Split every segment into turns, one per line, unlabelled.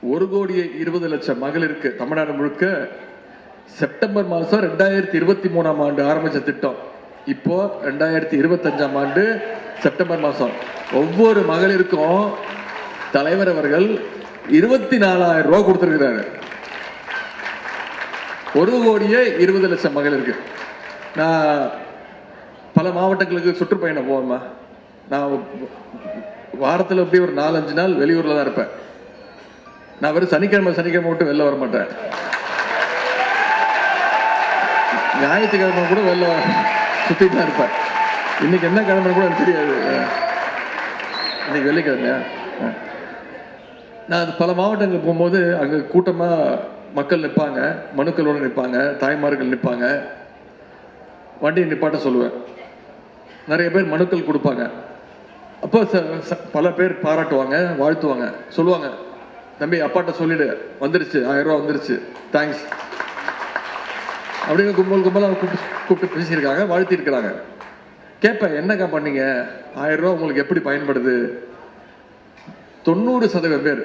1,20,00,000 மகளிருக்கு தமிழ்நாடு முழுக்க செப்டம்பர் மாதம் 2023ஆம் ஆண்டு ஆரம்பிச்ச திட்டம். இப்போ 2025ஆம் ஆண்டு செப்டம்பர் மாதம் ஒவ்வொரு மகளிருக்கும் தலைவர் அவர்கள் 24,000 ரூபாய் கொடுத்திருக்கிறாரு. 1,20,00,000 மகளிருக்கு. நான் பல மாவட்டங்களுக்கு சுற்றுப்பயணம் போவேம்மா. நான் வாரத்தில் எப்படி ஒரு 4-5 நாள் வெளியூர்ல தான் இருப்பேன். நான் வெறும் சனிக்கிழமை விட்டு வெளில வர மாட்டேன். ஞாயிற்றுக்கிழமை கூட வெளில சுத்திட்டு தான் இருப்பேன். இன்னைக்கு என்ன கிழமை கூட எனக்கு தெரியாது. இன்னைக்கு வெள்ளிக்கிழமையா? நான் பல மாவட்டங்களுக்கு போகும்போது அங்கே கூட்டமாக மக்கள் நிற்பாங்க, மனுக்களோடு நிற்பாங்க, தாய்மார்கள் நிற்பாங்க. வண்டியை நிப்பாட்ட சொல்லுவேன். நிறைய பேர் மனுக்கள் கொடுப்பாங்க. அப்போ பல பேர் பாராட்டுவாங்க, வாழ்த்துவாங்க, சொல்லுவாங்க, தம்பி அப்பாட்ட சொல்லிடு, வந்துருச்சு 1000 ரூபா வந்துருச்சு, தேங்க்ஸ் அப்படின்னு கும்பலாக கூப்பிட்டு பேசியிருக்காங்க, வாழ்த்திருக்கிறாங்க. கேட்பேன், என்னக்கா பண்ணீங்க, 1000 ரூபா உங்களுக்கு எப்படி பயன்படுது? 90% பேர்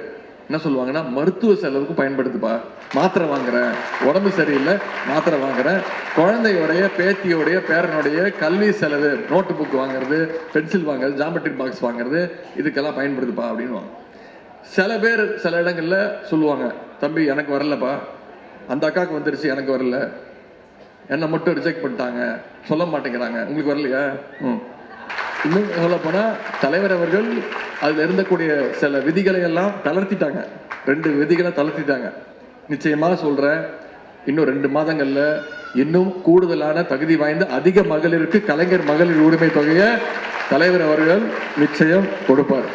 என்ன சொல்லுவாங்கன்னா, மருத்துவ செலவுக்கு பயன்படுத்துப்பா, மாத்திரை வாங்குறேன், உடம்பு சரியில்லை மாத்திரை வாங்குறேன், குழந்தையோடைய பேத்தியோடைய பேரனுடைய கல்வி செலவு, நோட்டு புக் வாங்குறது, பென்சில் வாங்குறது, ஜாமெட்ரி பாக்ஸ் வாங்குறது, இதுக்கெல்லாம் பயன்படுத்துப்பா அப்படின்னு. சில பேர் சில இடங்கள்ல சொல்லுவாங்க, தம்பி எனக்கு வரலப்பா, அந்த அக்காவுக்கு வந்துருச்சு எனக்கு வரல, என்னை மட்டும் ரிஜெக்ட் பண்ணிட்டாங்க, சொல்ல மாட்டேங்கிறாங்க, உங்களுக்கு வரலையா? இன்னும் சொல்ல போனா தலைவர் அவர்கள் அதுல இருந்தக்கூடிய சில விதிகளை எல்லாம் தளர்த்திட்டாங்க. 2 விதிகளை தளர்த்திட்டாங்க. நிச்சயமா சொல்றேன், இன்னும் 2 மாதங்கள்ல இன்னும் கூடுதலான தகுதி வாய்ந்த அதிக மகளிருக்கு கலைஞர் மகளிர் உரிமை தொகையை தலைவர் அவர்கள் நிச்சயம் கொடுப்பார்.